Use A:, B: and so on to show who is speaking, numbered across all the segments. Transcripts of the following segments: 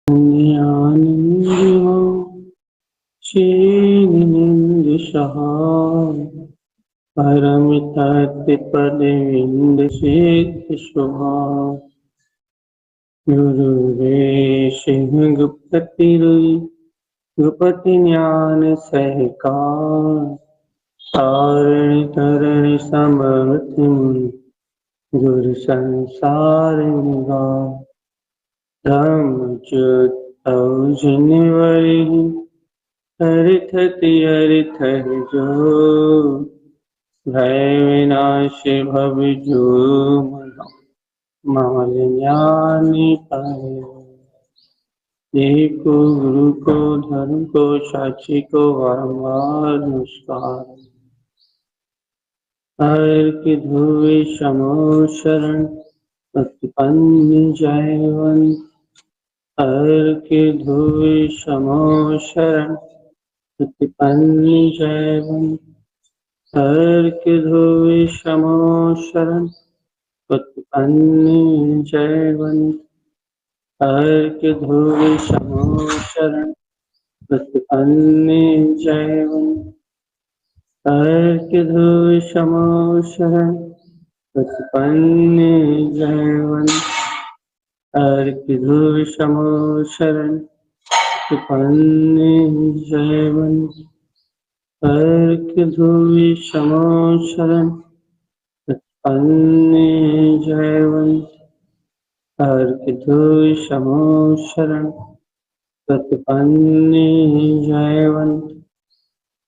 A: ज्ञानेन्द्रियो क्षीणनिन्दृशः परमितत्पदविन्दसिद्धशुभा गुरुवेशिः गुपतिज्ञानसहिकार तारिणि समर्थिं गुरुसंसारिणिगा धम्मच्युतौ जिनवरिः हरिथति हरिथः जो भय विनाशी भवजो मालिन्यानि पाए को गुरु को धर्म को साक्षी को बारंबार नमस्कार। हर की धुए समो शरण उत्पन्न जयवन हर की धुए समो शरण उत्पन्न जयवन हर की धुए समो शरण उत्पन्न जयवन हर के धुए समो शरण उत्पन्न जयवन हर के धुए समो शरण उत्पन्न जयवन हर के धुए समो शरण उत्पन्न जयवन हर के धुए समो शरण उत्पन्न जयवन हर के धुए समो शरण उत्पन्न जयवन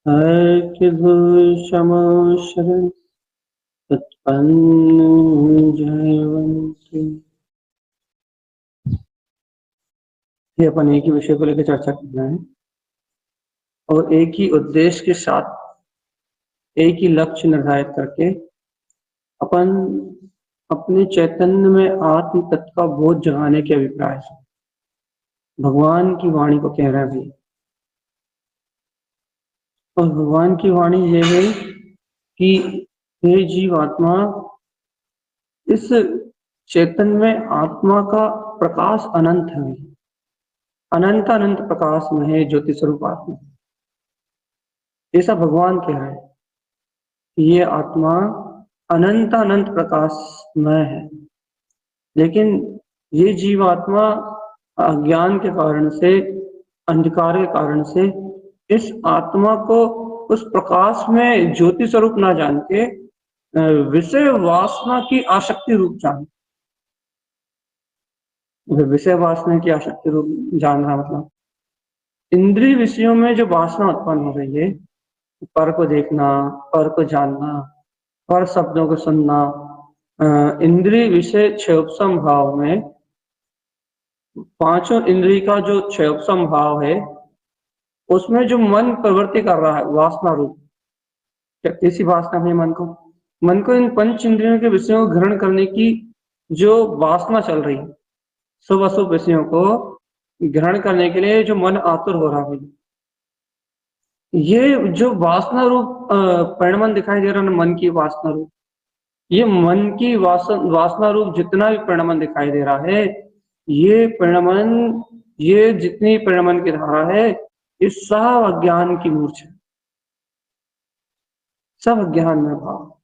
A: हर के धुए समो शरण उत्पन्न जयवंत। ये अपन एक ही विषय को लेकर चर्चा कर रहे हैं और एक ही उद्देश्य के साथ एक ही लक्ष्य निर्धारित करके अपन अपने चैतन्य में आत्म तत्व का बोध जगाने के अभिप्राय से भगवान की वाणी को कह रहे हैं। और भगवान की वाणी ये है कि हे जीवात्मा, इस चैतन्य में आत्मा का प्रकाश अनंत है, अनंत अनंत प्रकाश में है ज्योति स्वरूप आत्मा। ऐसा भगवान कह रहे हैं कि ये आत्मा अनंत अनंत प्रकाश में है, लेकिन ये जीवात्मा अज्ञान के कारण से, अंधकार के कारण से इस आत्मा को उस प्रकाश में ज्योति स्वरूप ना जान के विषय वासना की आसक्ति रूप जान, विषय वासना की आसक्ति रूप जान रहा मतलब इंद्रिय विषयों में जो वासना उत्पन्न हो रही है, पर को देखना, पर को जानना, पर शब्दों को सुनना, इंद्रिय विषय क्षयोपम भाव में पांचों इंद्रिय का जो क्षयोपम भाव है उसमें जो मन प्रवृत्ति कर रहा है वासना रूप, कैसी वासना है? मन को इन पंच इंद्रियों के विषयों को ग्रहण करने की जो वासना चल रही है, शुभ अशुभ विषयों को ग्रहण करने के लिए जो मन आतुर हो रहा है, ये जो वासना रूप परिणमन दिखाई दे रहा है मन की वासना रूप, ये मन की वासना रूप जितना भी परिणमन दिखाई दे रहा है, ये परिणमन, ये जितनी परिणमन की धारा है, इस सब अज्ञान की मूर्छा, सब अज्ञान में भाव।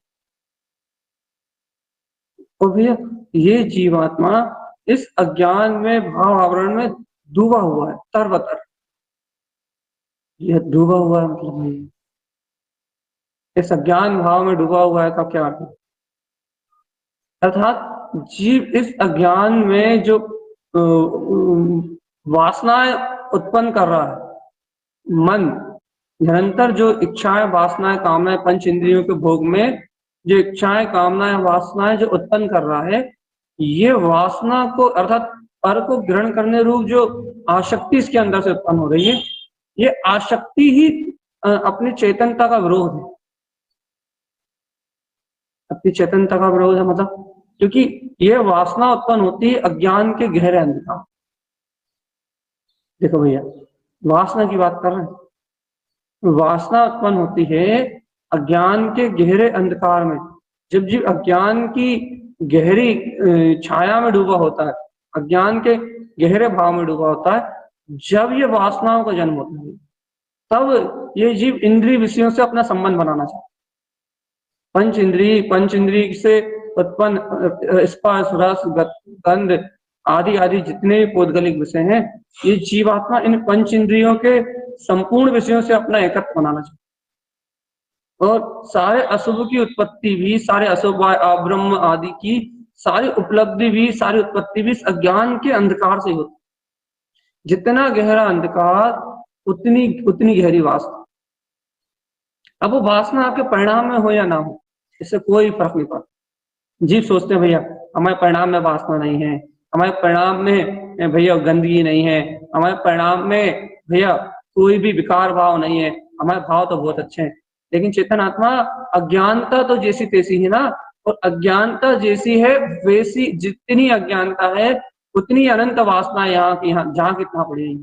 A: और भैया ये जीवात्मा इस अज्ञान में भाव आवरण में डूबा हुआ है, तरबतर यह डूबा हुआ है, मतलब इस अज्ञान भाव में डूबा हुआ है का क्या अर्थ है? अर्थात जीव इस अज्ञान में जो वासनाएं उत्पन्न कर रहा है, मन निरंतर जो इच्छाएं, वासनाएं, कामनाएं, पंच इंद्रियों के भोग में जो इच्छाएं, कामनाएं, वासनाएं जो उत्पन्न कर रहा है, ये वासना को अर्थात पर को ग्रहण करने रूप जो आसक्ति इसके अंदर से उत्पन्न हो रही है, ये आसक्ति ही अपनी चेतनता का विरोध है, अपनी चेतनता का विरोध है। मतलब क्योंकि ये वासना उत्पन्न होती है अज्ञान के गहरे अंधकार। देखो भैया, वासना की बात कर रहे हैं, वासना उत्पन्न होती है अज्ञान के गहरे अंधकार में। जब जीव अज्ञान की गहरी छाया में डूबा होता है, अज्ञान के गहरे भाव में डूबा होता है। जब ये वासनाओं का जन्म होता है तब ये जीव इंद्रिय विषयों से अपना संबंध बनाना चाहता है। पंच इंद्रिय से उत्पन्न स्पर्श, रस, गंध आदि आदि जितने भी पौद्गलिक विषय हैं, ये जीवात्मा इन पंच इंद्रियों के संपूर्ण विषयों से अपना एकत्व बनाना चाहता है। और सारे अशुभ की उत्पत्ति भी, सारे अशुभ अब्रह्म आदि की सारी उपलब्धि भी, सारी उत्पत्ति भी इस अज्ञान के अंधकार से होती है। जितना गहरा अंधकार उतनी उतनी गहरी वासना। अब वो वासना आपके परिणाम में हो या ना हो, इससे कोई फर्क नहीं पड़ता। जीव सोचते हैं भैया हमारे परिणाम में वासना नहीं है, हमारे परिणाम में भैया गंदगी नहीं है, हमारे परिणाम में भैया कोई भी विकार भाव नहीं है, हमारे भाव तो बहुत अच्छे हैं। लेकिन चेतन आत्मा, अज्ञानता तो जैसी तैसी है ना, और अज्ञानता जैसी है वैसी, जितनी अज्ञानता है उतनी अनंत वासना यहाँ की, यहाँ जहाँ कितना पड़ी है।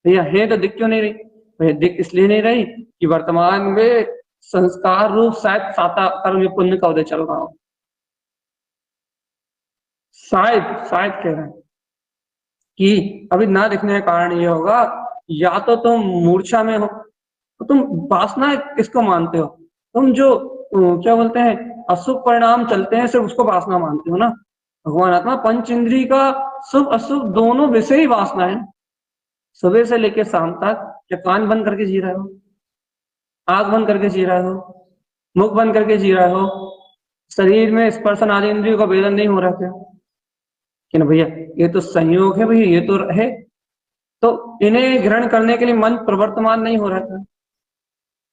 A: भैया है तो दिख क्यों नहीं रही? भैया दिख इसलिए नहीं रही कि वर्तमान में संस्कार रूप शायद साता कर्म पुण्य का उदय चल रहा हो। शायद शायद कह रहे हैं कि अभी ना दिखने का कारण ये होगा, या तो तुम मूर्छा में हो, तो तुम वासना किसको मानते हो? तुम जो क्या बोलते हैं अशुभ परिणाम चलते हैं सिर्फ उसको वासना मानते हो ना। भगवान आत्मा पंच इंद्रिय का शुभ अशुभ दोनों विषय ही वासना है। सुबह से लेकर शाम तक क्या कान बंद करके जी रहे हो, आंख बंद करके जी रहे हो, मुख बंद करके जी रहे हो, शरीर में स्पर्शन आदि इंद्रियों का वेदन नहीं हो रहा क्या? कि ना भैया ये तो संयोग है, भैया ये तो है, तो इन्हें ग्रहण करने के लिए मन प्रवर्तमान नहीं हो रहा था।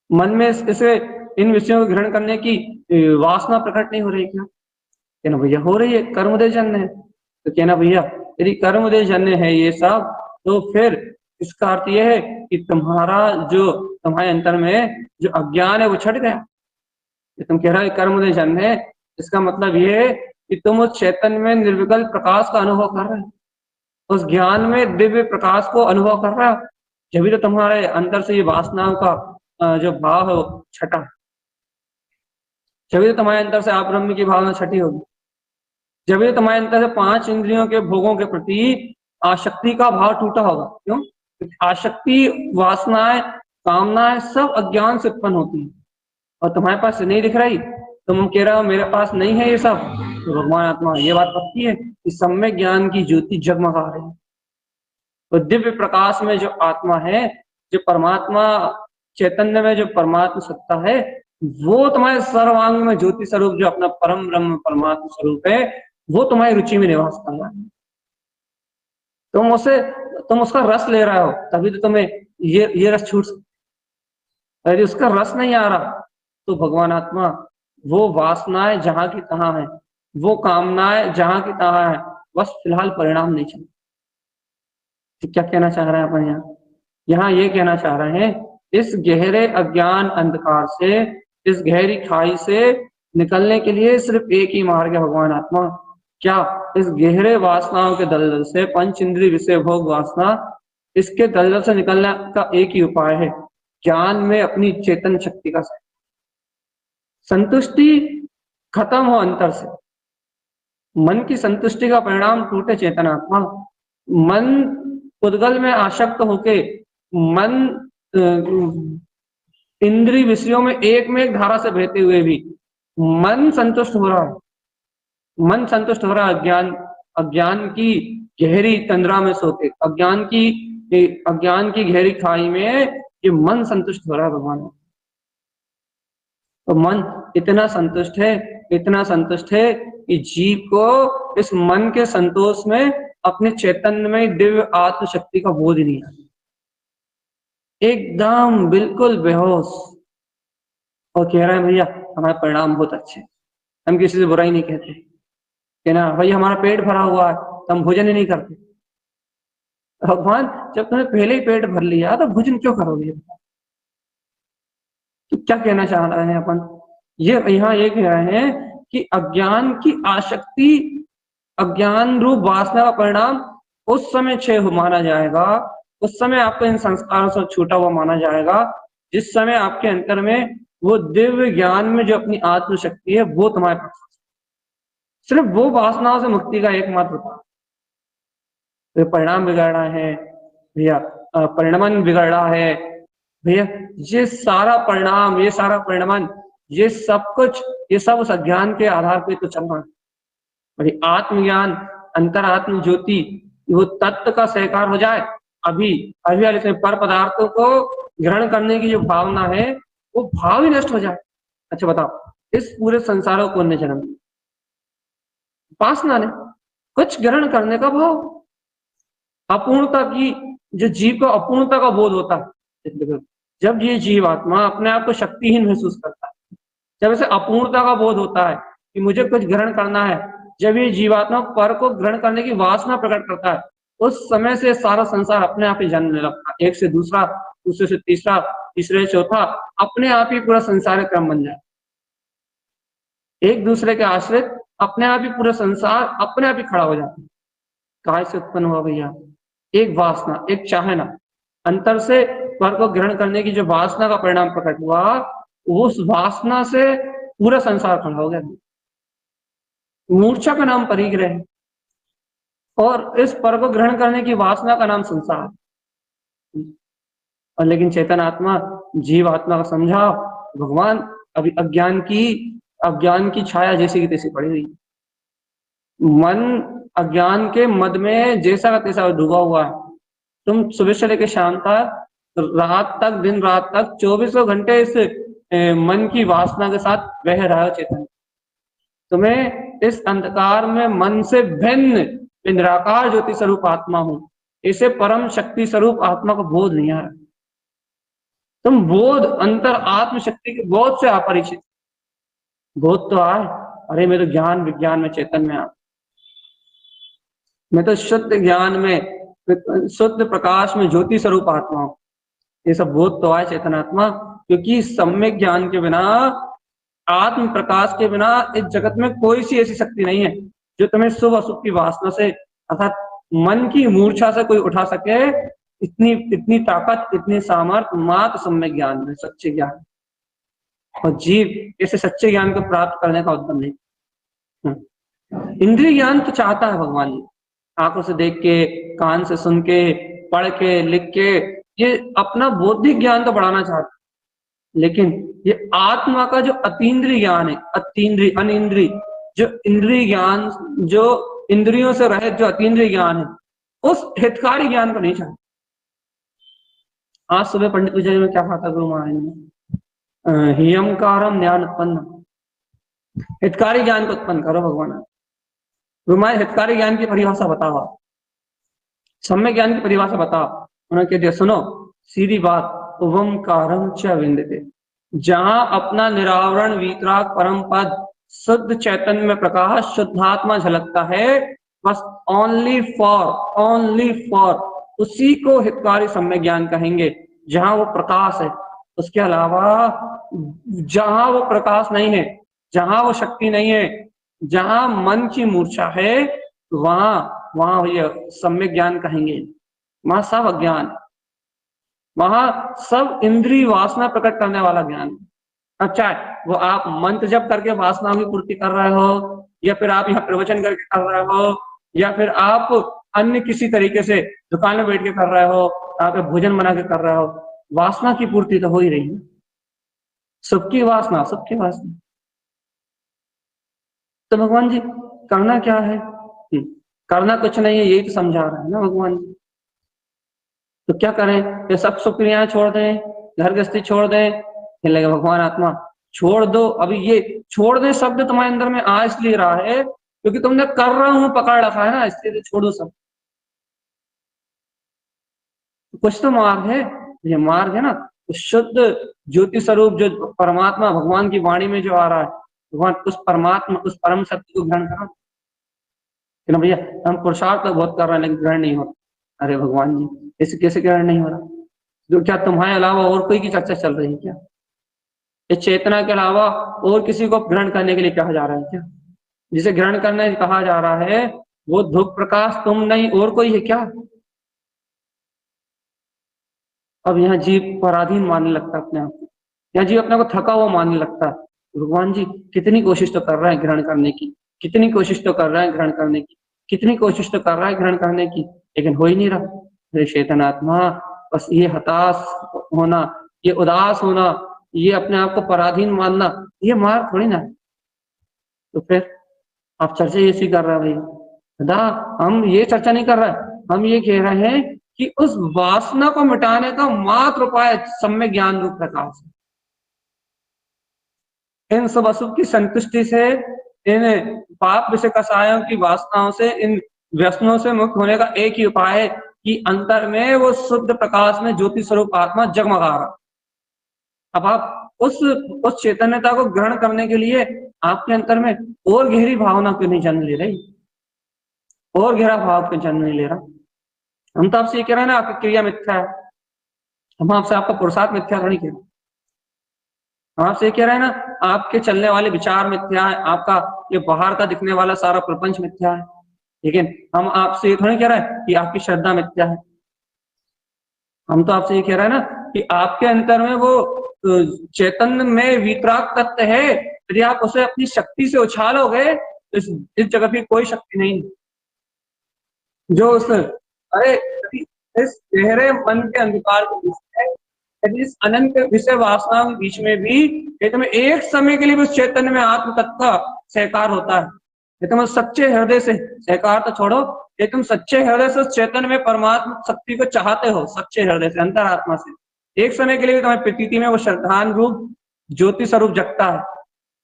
A: मन में इसे इन विषयों को ग्रहण करने की वासना प्रकट नहीं हो रही क्या? कहना भैया हो रही है, कर्मोदय जन्य है। तो कहना भैया यदि कर्मोदय जन्य है ये सब, तो फिर इसका अर्थ यह है कि तुम्हारे अंतर में जो अज्ञान है वो छट गया। तुम कह रहा है कर्मोदय जन्य है, इसका मतलब ये है कि तुम उस चैतन्य में निर्विकल्प प्रकाश का अनुभव कर रहे हो, उस ज्ञान में दिव्य प्रकाश को अनुभव कर रहा है। जब भी तो तुम्हारे अंदर से ये वासनाओं का जो भाव है वो छटा, जब भी तो तुम्हारे अंदर से आप ब्रह्म की भावना छटी होगी, जब भी तुम्हारे अंदर से पांच इंद्रियों के भोगों के प्रति आसक्ति का भाव टूटा होगा। क्यों? आसक्ति, वासनाएं, कामनाएं सब अज्ञान से उत्पन्न होती है, और तुम्हारे पास नहीं दिख रही, तुम कह रहे हो मेरे पास नहीं है ये सब। तो भगवान आत्मा ये बात पक्की है कि सम्यक ज्ञान की ज्योति जगमगा रही है। तो दिव्य प्रकाश में जो आत्मा है, जो परमात्मा चैतन्य में जो परमात्मा सत्ता है, वो तुम्हारे सर्वांग में ज्योति स्वरूप जो अपना परम ब्रह्म परमात्मा स्वरूप है, वो तुम्हारी रुचि में निवास कर रहा है। तुम उसका रस ले रहे हो, तभी तो तुम्हें ये रस छूट सकता। यदि उसका रस नहीं आ रहा तो भगवान आत्मा वो वासनाएं जहां की तहां है, वो कामनाएं जहां की तहां है, बस फिलहाल परिणाम नहीं चल। तो क्या कहना चाह रहे हैं अपन यहाँ ये कहना चाह रहे हैं, इस गहरे अज्ञान अंधकार से, इस गहरी खाई से निकलने के लिए सिर्फ एक ही मार्ग है भगवान आत्मा। क्या? इस गहरे वासनाओं के दलदल से, पंच इंद्रिय विषय भोग वासना, इसके दलदल से निकलने का एक ही उपाय है, ज्ञान में अपनी चेतन शक्ति का संतुष्टि खत्म हो अंतर से। मन की संतुष्टि का परिणाम टूटे चेतनात्मा। मन उद्गल में आसक्त होके, मन इंद्रिय विषयों में एक धारा से बहते हुए भी मन संतुष्ट हो रहा है, मन संतुष्ट हो रहा है अज्ञान की गहरी तंद्रा में सोते, अज्ञान की गहरी खाई में ये मन संतुष्ट हो रहा है भगवान। तो मन इतना संतुष्ट है कि जीव को इस मन के संतोष में अपने चैतन्य में दिव्य आत्म शक्ति का बोध नहीं आता, एकदम बिल्कुल बेहोश, और कह रहे हैं भैया हमारे परिणाम बहुत अच्छे, हम किसी से बुराई नहीं कहते, कहना भैया हमारा पेट भरा हुआ है तो हम भोजन ही नहीं करते। भगवान जब तुमने पहले ही पेट भर लिया तो भोजन क्यों करोगे? तो क्या कहना चाह रहे हैं अपन? ये यहाँ ये कह रहे हैं कि अज्ञान की आसक्ति, अज्ञान रूप वासना का परिणाम उस समय क्षय माना जाएगा, उस समय आपको इन संस्कारों से छूटा हुआ माना जाएगा, जिस समय आपके अंतर में वो दिव्य ज्ञान में जो अपनी आत्म शक्ति है वो तुम्हारे पास, सिर्फ वो वासनाओं से मुक्ति का एकमात्र उपाय। तो परिणाम बिगड़ रहा है भैया, परिणमन बिगड़ रहा है भैया। ये सारा परिणाम, ये सारा परिणमन, ये सब कुछ, ये सब उस अज्ञान के आधार पे तो चल रहा है। और आत्मज्ञान, अंतरात्म ज्योति, वो तत्व का सहकार हो जाए, अभी अभी वाले समय पर पदार्थों को ग्रहण करने की जो भावना है वो भाव ही नष्ट हो जाए। अच्छा बताओ, इस पूरे संसार को कौन ने जन्म दिया? उपासना ने। कुछ ग्रहण करने का भाव, अपूर्णता की, जो जीव को अपूर्णता का बोध होता है, जब ये जीव आत्मा अपने आप को शक्तिहीन महसूस करता है, जब इसे अपूर्णता का बोध होता है कि मुझे कुछ ग्रहण करना है, जब ये जीवात्मा पर को ग्रहण करने की वासना प्रकट करता है, उस समय से सारा संसार अपने आप ही जन्मने लगता है। एक से दूसरा, दूसरे से तीसरा, तीसरे से चौथा, अपने आप ही पूरा संसार क्रम बन जाए। एक दूसरे के आश्रित अपने आप ही पूरा संसार अपने आप ही खड़ा हो जाता है। कहाँ से उत्पन्न हुआ भैया? एक वासना, एक चाहना, अंतर से पर को ग्रहण करने की जो वासना का परिणाम प्रकट हुआ, उस वासना से पूरा संसार खड़ा हो गया। मूर्छा का नाम परिग्रह है, और इस पर को ग्रहण करने की वासना का नाम संसार। और लेकिन चेतन आत्मा, जीव आत्मा का समझाओ, भगवान अभी अज्ञान की छाया जैसी की तैसी पड़ी हुई। मन अज्ञान के मद में जैसा का तैसा डूबा हुआ है। तुम सुबह से लेकर शाम तक, रात तक, दिन रात तक 24 घंटे इस मन की वासना के साथ बह रहा है चेतन। तुम्हें इस अंधकार में मन से भिन्न निराकार ज्योति स्वरूप आत्मा हूं, इसे परम शक्ति स्वरूप आत्मा को बोध नहीं आ रहा। तुम बोध, अंतर आत्म शक्ति के बोध से अपरिचित। बोध तो आए, अरे मैं तो ज्ञान विज्ञान में चेतन में आ, मैं तो शुद्ध ज्ञान में, शुद्ध प्रकाश में ज्योति स्वरूप आत्मा हूं। ये सब बोध तो आए चेतनात्मा, क्योंकि सम्यक ज्ञान के बिना, आत्म प्रकाश के बिना इस जगत में कोई सी ऐसी शक्ति नहीं है जो तुम्हें शुभ अशुभ की वासना से, अर्थात मन की मूर्छा से कोई उठा सके। इतनी ताकत, इतनी सामर्थ्य मात्र सम्यक ज्ञान में, सच्चे ज्ञान। और जीव ऐसे सच्चे ज्ञान को प्राप्त करने का उद्यम नहीं। इंद्रिय ज्ञान तो चाहता है भगवान जी, आंखों से देख के, कान से सुन के, पढ़ के, लिख के, ये अपना बौद्धिक ज्ञान तो बढ़ाना चाहता है। लेकिन ये आत्मा का जो अतीन्द्रिय ज्ञान है, अतीन्द्रिय अनिंद्रिय, जो इंद्रिय ज्ञान, जो इंद्रियों से रहित जो अतीन्द्रिय ज्ञान है, उस हितकारी ज्ञान को नहीं चाहता। आज सुबह पंडित विजय में क्या कहा था गुरु महाराज ने? हियमकारम ज्ञान उत्पन्न, हितकारी ज्ञान को उत्पन्न करो भगवान। गुरु महाराज हितकारी ज्ञान की परिभाषा बताओ, सम्यक ज्ञान की परिभाषा बताओ। उन्होंने कह दिया, सुनो सीधी बात, ओमकारम च विंदते, जहां अपना निरावरण वीतराग परम पद शुद्ध चैतन्य में प्रकाश शुद्धात्मा झलकता है, बस ओनली फॉर उसी को हितकारी सम्यक ज्ञान कहेंगे, जहां वो प्रकाश है। उसके अलावा जहां वो प्रकाश नहीं है, जहां वो शक्ति नहीं है, जहां मन की मूर्छा है, वहां ये सम्यक ज्ञान कहेंगे। वहां सब अज्ञान, वहां सब इंद्रिय वासना प्रकट करने वाला ज्ञान। अच्छा, वो आप मंत्र जप करके वासनाओं की पूर्ति कर रहे हो, या फिर आप यहाँ प्रवचन करके कर रहे हो, या फिर आप अन्य किसी तरीके से दुकान में बैठ के कर रहे हो, आप भोजन बना के कर रहे हो, वासना की पूर्ति तो हो ही रही है। सबकी वासना, सबकी वासना। तो भगवान जी करना क्या है? करना कुछ नहीं है, यही तो समझा रहे हैं ना भगवान जी। तो क्या करें? ये सब सुख क्रियाएं छोड़ दें, घर गृहस्थी छोड़ दें? लगे भगवान आत्मा छोड़ दो। अभी ये छोड़ दे शब्द तुम्हारे अंदर में आ इसलिए रहा है क्योंकि तुमने कर रहा हूं पकड़ रखा है ना, इसलिए छोड़ दो सब। कुछ तो मार्ग है, ये मार्ग है ना, शुद्ध ज्योति स्वरूप जो परमात्मा भगवान की वाणी में जो आ रहा है, भगवान उस परमात्मा, उस परम सत्य को ग्रहण करो कि ना भैया हम पुरुषार्थ तो बहुत कर रहे हैं लेकिन ग्रहण नहीं हो रहा। अरे भगवान जी ऐसे कैसे ग्रहण नहीं हो रहा? जो क्या तुम्हारे अलावा और कोई की चर्चा चल रही है क्या? इस चेतना के अलावा और किसी को ग्रहण करने के लिए कहा जा रहा है क्या? जिसे ग्रहण करने कहा जा रहा है वो धूप प्रकाश तुम नहीं और कोई है क्या? अब यहाँ जीव पराधीन मानने लगता है अपने आप को, यहाँ जीव अपने को थका हुआ मानने लगता है। भगवान जी कितनी कोशिश तो कर रहे हैं ग्रहण करने की, कितनी कोशिश तो कर रहे हैं ग्रहण करने की, कितनी कोशिश तो कर रहा है ग्रहण करने की, लेकिन हो ही नहीं रहा। ये चेतन आत्मा बस ये हताश होना, ये उदास होना, ये अपने आप को पराधीन मानना, ये मार्ग थोड़ी ना है। तो फिर आप चर्चा ये सी कर रहे हैं भाई दादा, हम ये चर्चा नहीं कर रहे, हम ये कह रहे हैं कि उस वासना को मिटाने का मात्र उपाय सम्यक ज्ञान रूप प्रकाश है। इन सब अशुभ की संतुष्टि से, इन पाप विषय कषायों की वासनाओं से, इन व्यसनों से मुक्त होने का एक ही उपाय है कि अंतर में वो शुद्ध प्रकाश में ज्योति स्वरूप आत्मा जगमगा रहा। अब आप उस चैतन्यता को ग्रहण करने के लिए आपके अंतर में और गहरी भावना क्यों नहीं जन्म ले रही, और गहरा भाव क्यों जन्म नहीं ले रहा? हम तो आपसे ये कह रहे हैं ना आपकी क्रिया मिथ्या है, हम आपसे आपका पुरुषार्थ मिथ्या थोड़ी कह रहे हैं। हम आपसे ये कह रहे हैं ना आपके चलने वाले विचार मिथ्या है, आपका ये बाहर का दिखने वाला सारा प्रपंच मिथ्या है, लेकिन हम आपसे ये थोड़ी कह रहे हैं कि आपकी श्रद्धा मिथ्या है। हम तो आपसे ये कह रहे हैं ना कि आपके अंतर में वो चैतन्य में वितराग तत्व है, यदि आप उसे अपनी शक्ति से उछालोगे तो इस जगत की कोई शक्ति नहीं जो उस अरे इस गहरे मन के अंधकार के बीच में, यदि इस अनंत विषय वासना के बीच में भी ये तुम्हें एक समय के लिए भी उस चैतन्य में आत्म तत्व का सहकार होता है, ये तुम सच्चे हृदय से, सहकार तो छोड़ो, ये तुम सच्चे हृदय से उस चैतन्य में परमात्मा शक्ति को चाहते हो, सच्चे हृदय से, अंतरात्मा से, एक समय के लिए भी तुम्हारी प्रतीति में वो श्रद्धान रूप ज्योति स्वरूप जगता है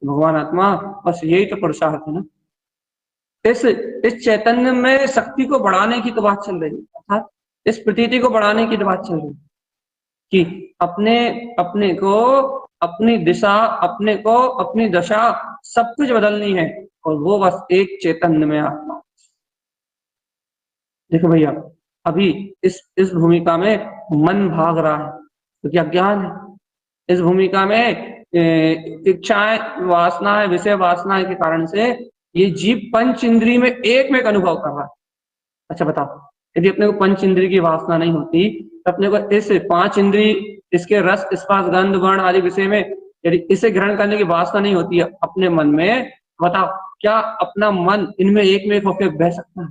A: भगवान आत्मा। बस यही तो पुरुषार्थ है ना। इस चैतन्य में शक्ति को बढ़ाने की तो बात चल रही है, अर्थात इस प्रतीति को बढ़ाने की तो बात चल रही है कि अपने अपने को, अपनी दिशा, अपने को, अपनी दशा सब कुछ बदलनी है, और वो बस एक चैतन्य में आत्मा। देखो भैया, अभी इस भूमिका में मन भाग रहा है क्योंकि अज्ञान है। इस भूमिका में इच्छाएं, वासनाएं, विषय वासनाएं के कारण से ये जीव पंच इंद्री में एक अनुभव कर रहा है। अच्छा बताओ, यदि अपने को पंच इंद्री की वासना नहीं होती तो अपने को इस पांच इंद्री, इसके रस, स्पर्श, गंध, वर्ण आदि विषय में यदि इसे ग्रहण करने की वासना नहीं होती है अपने मन में, बताओ क्या अपना मन इनमें एक होकर बह सकता है?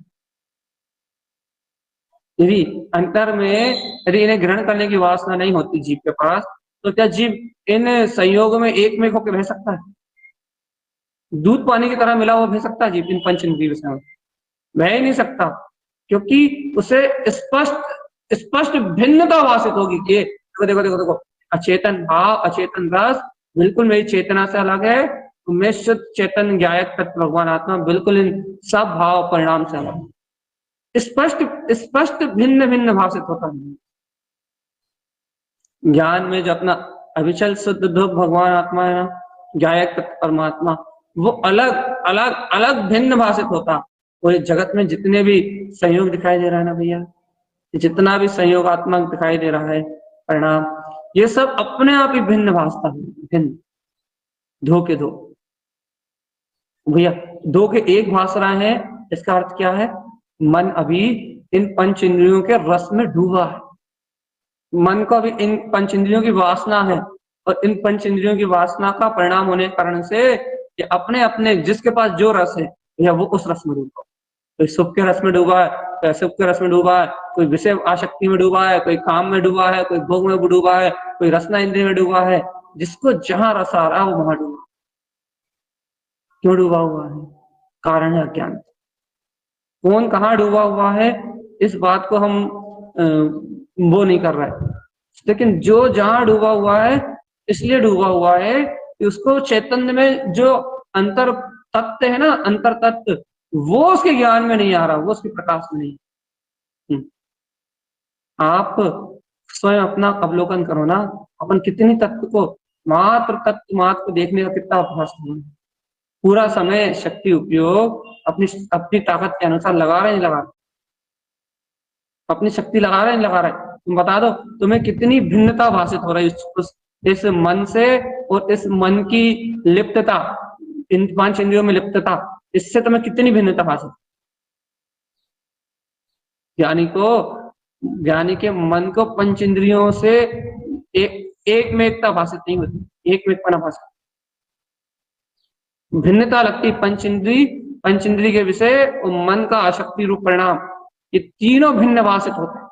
A: यदि अंतर में यदि इन्हें ग्रहण करने की वासना नहीं होती जीव के पास, तो क्या जीव इन संयोग में एक होकर बह सकता है? दूध पानी की तरह मिला हुआ बह सकता है जीव इन पंच इंद्रिय विषयों में? बह ही नहीं सकता, क्योंकि उसे स्पष्ट स्पष्ट भिन्नता भाषित होगी कि देखो देखो देखो देखो, अचेतन भाव, अचेतन रस बिल्कुल मेरी चेतना से अलग है, तो मैं शुद्ध चेतन ज्ञायक तत्व भगवान आत्मा बिल्कुल इन सब भाव परिणाम से अलग, स्पष्ट स्पष्ट भिन्न भिन्न भाषित होता है। ज्ञान में जो अपना अविचल शुद्ध ध्रुव भगवान आत्मा है ना, ज्ञायक तत्व परमात्मा, वो अलग अलग अलग भिन्न भाषित होता। और जगत में जितने भी संयोग दिखाई दे रहा है ना भैया, जितना भी संयोगात्मक दिखाई दे रहा है परिणाम, ये सब अपने आप ही भिन्न भाषता है, भिन्न, दो के दो भैया, दो के एक भाष रहे हैं। इसका अर्थ क्या है? मन अभी इन पंच इंद्रियों के रस में डूबा है, मन को अभी इन पंच इंद्रियों की वासना है, और इन पंच इंद्रियों की वासना का परिणाम होने के कारण से ये अपने अपने जिसके पास जो रस है या वो उस रस में डूबा, कोई सुख के रस में डूबा है, कोई अशुभ के रस में डूबा है, कोई विषय आसक्ति में डूबा है, कोई काम में डूबा है, कोई भोग में डूबा है, कोई रसना इंद्रिय में डूबा है। जिसको जहां रस आ रहा है वो वहां डूबा। क्यों डूबा हुआ है? कारण है अज्ञान। कौन कहाँ डूबा हुआ है इस बात को हम वो नहीं कर रहे हैं, लेकिन जो जहां डूबा हुआ है इसलिए डूबा हुआ है कि उसको चैतन्य में जो अंतर तत्व है ना, अंतर तत्व, वो उसके ज्ञान में नहीं आ रहा, वो उसके प्रकाश में नहीं। आप स्वयं अपना अवलोकन करो ना, अपन कितनी तत्व को, मात्र तत्व मात्र को देखने का कितना अभ्यास करो। पूरा समय शक्ति उपयोग अपनी अपनी ताकत के अनुसार लगा रहे, नहीं लगा रहे, अपनी शक्ति लगा रहे, नहीं लगा रहे, तुम बता दो तुम्हें कितनी भिन्नता भाषित हो रही है इस मन से, और इस मन की लिप्तता, इन पांच इंद्रियों में लिप्तता, इससे तुम्हें कितनी भिन्नता भाषित। ज्ञानी के मन को पंच इंद्रियों से एक में एकता भाषित नहीं होती, एक में एकपना भाषित, भिन्नता लगती। पंच इंद्री के विषय और मन का आसक्ति रूप परिणाम, ये तीनों भिन्न भाषित होते हैं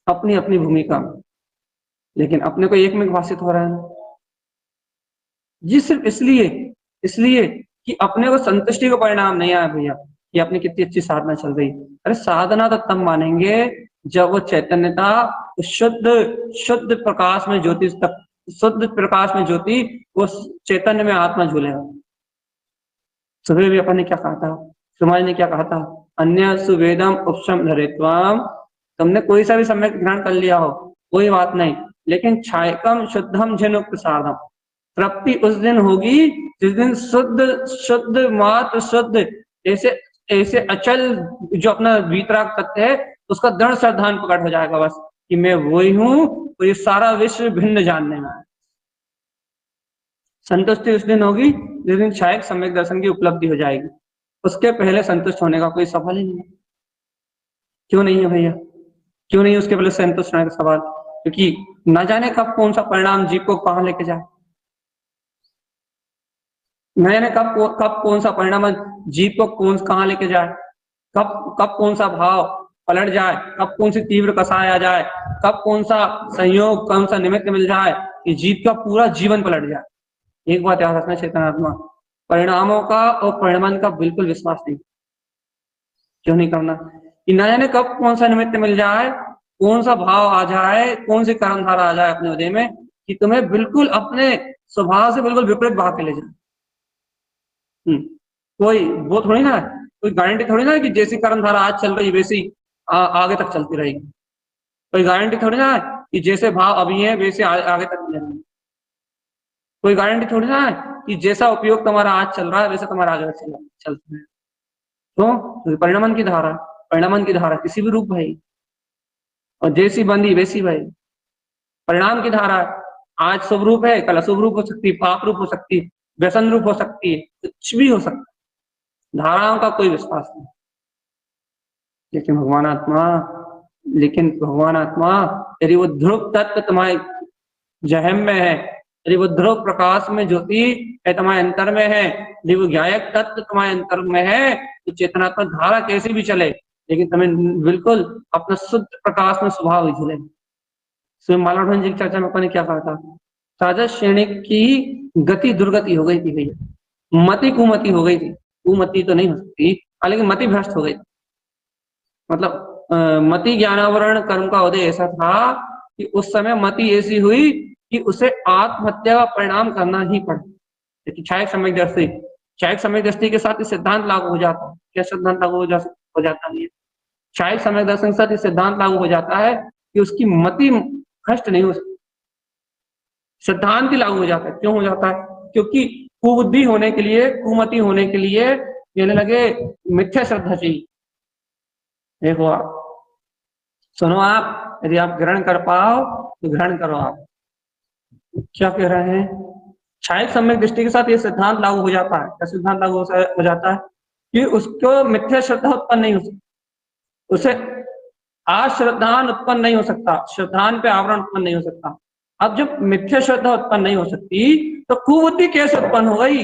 A: अपनी अपनी भूमिका में, लेकिन अपने को एक में भाषित हो रहा है जी, सिर्फ इसलिए इसलिए कि अपने को संतुष्टि का परिणाम नहीं आया भैया कि अपनी कितनी अच्छी साधना चल रही। अरे साधना तो तब मानेंगे जब वो चैतन्यता शुद्ध शुद्ध प्रकाश में ज्योति तक, शुद्ध प्रकाश में ज्योति वो चैतन्य में आत्मा झूलेगा। सुबह भी अपन ने क्या कहा था, समाज ने क्या कहा था, अन्य सुवेदम उपशम धरित्वाम। तुमने कोई सा भी सम्यक ग्रहण कर लिया हो कोई बात नहीं, लेकिन छायकम शुद्धम झनुक्त साधम, तृप्ति उस दिन होगी जिस दिन शुद्ध शुद्ध मात्र शुद्ध ऐसे ऐसे अचल जो अपना वीतराग तत्व है उसका दृढ़ श्रद्धान प्रकट हो जाएगा बस कि मैं वही हूं, तो ये सारा विश्व भिन्न जानने में है। संतुष्टि उस दिन होगी जिस दिन छायक सम्यक दर्शन की उपलब्धि हो जाएगी, उसके पहले संतुष्ट होने का कोई सवाल ही नहीं है। क्यों नहीं है भैया, क्यों नहीं उसके पहले संतुष्ट होने का सवाल? क्योंकि न जाने कब कौन सा परिणाम जीव को कहां लेके जाए, न जाने कब कौन सा परिणाम जीव को कहां लेके जाए, कब कब कौन सा भाव पलट जाए, कब कौन सी तीव्र कसाय आ जाए, कब कौन सा संयोग कौन सा निमित्त मिल जाए कि जीव का पूरा जीवन पलट जाए। एक बात याद रखना चेतनात्मा, परिणामों का और परिणाम का बिल्कुल विश्वास नहीं। क्यों नहीं करना? कि न जाने कब कौन सा निमित्त मिल जाए, कौन सा भाव आ जाए, कौन सी कर्मधारा आ जाए अपने हृदय में कि तुम्हें बिल्कुल अपने स्वभाव से बिल्कुल विपरीत भाव के ले जाए। कोई वो थोड़ी ना, कोई गारंटी थोड़ी ना कि जैसी कर्मधारा आज चल रही वैसी आगे तक चलती रहेगी। कोई गारंटी थोड़ी ना कि जैसे भाव अभी है वैसे आगे तक रहेंगे। कोई गारंटी थोड़ी ना है कि जैसा उपयोग तुम्हारा आज चल रहा है वैसे तुम्हारा आगे चलता है। तो परिणामन की धारा, परिणामन की धारा किसी भी रूप भाई, और जैसी बंदी वैसी भाई। परिणाम की धारा आज शुभ रूप है, कल अशुभ रूप हो सकती है, पाप रूप हो सकती है, व्यसन रूप हो सकती है, कुछ भी हो सकता है। धाराओं का कोई विश्वास नहीं। लेकिन भगवान आत्मा यदि वो ध्रुव तत्व तुम्हारे जहम में है, यदि वो ध्रुव प्रकाश में ज्योति है तुम्हारे अंतर में है, यदि वो ज्ञायक तत्व तुम्हारे अंतर में है, तो चेतनात्मक धारा कैसे भी चले लेकिन तुम्हें बिल्कुल अपना शुद्ध प्रकाश में स्वभाव ही झूले। मालाधन जी की चर्चा में अपन ने क्या कहा था, साजा श्रेणी की गति दुर्गति हो गई थी भैया, मति कुमति हो गई थी। कुमति तो नहीं हो सकती लेकिन मति भ्रष्ट हो गई। मतलब मति ज्ञानावरण कर्म का उदय ऐसा था कि उस समय मति ऐसी हुई कि उसे आत्महत्या का परिणाम करना ही पड़ा। क्योंकि छायक सम्यक दृष्टि के साथ सिद्धांत लागू हो जाता है। क्या सिद्धांत लागू हो जाता है? छायक सम्यक दर्शन के साथ सिद्धांत लागू हो जाता है कि उसकी मति भ्रष्ट नहीं हो सकती। सिद्धांत ही लागू हो जाता है। क्यों हो जाता है? क्योंकि कुबुद्धि होने के लिए, कुमति होने के लिए कहने लगे मिथ्या श्रद्धा चाहिए। देखो आप सुनो, आप यदि आप ग्रहण कर पाओ तो ग्रहण करो। आप क्या कह रहे हैं? छायक सम्यक दृष्टि के साथ ये सिद्धांत लागू हो जाता है। क्या सिद्धांत लागू हो जाता है? कि उसको मिथ्या श्रद्धा उत्पन्न नहीं हो सकती, उसे अश्रद्धान उत्पन्न नहीं हो सकता, श्रद्धान पे आवरण उत्पन्न नहीं हो सकता। अब जब मिथ्या श्रद्धा उत्पन्न नहीं हो सकती तो कुबुद्धि कैसे उत्पन्न हो गई?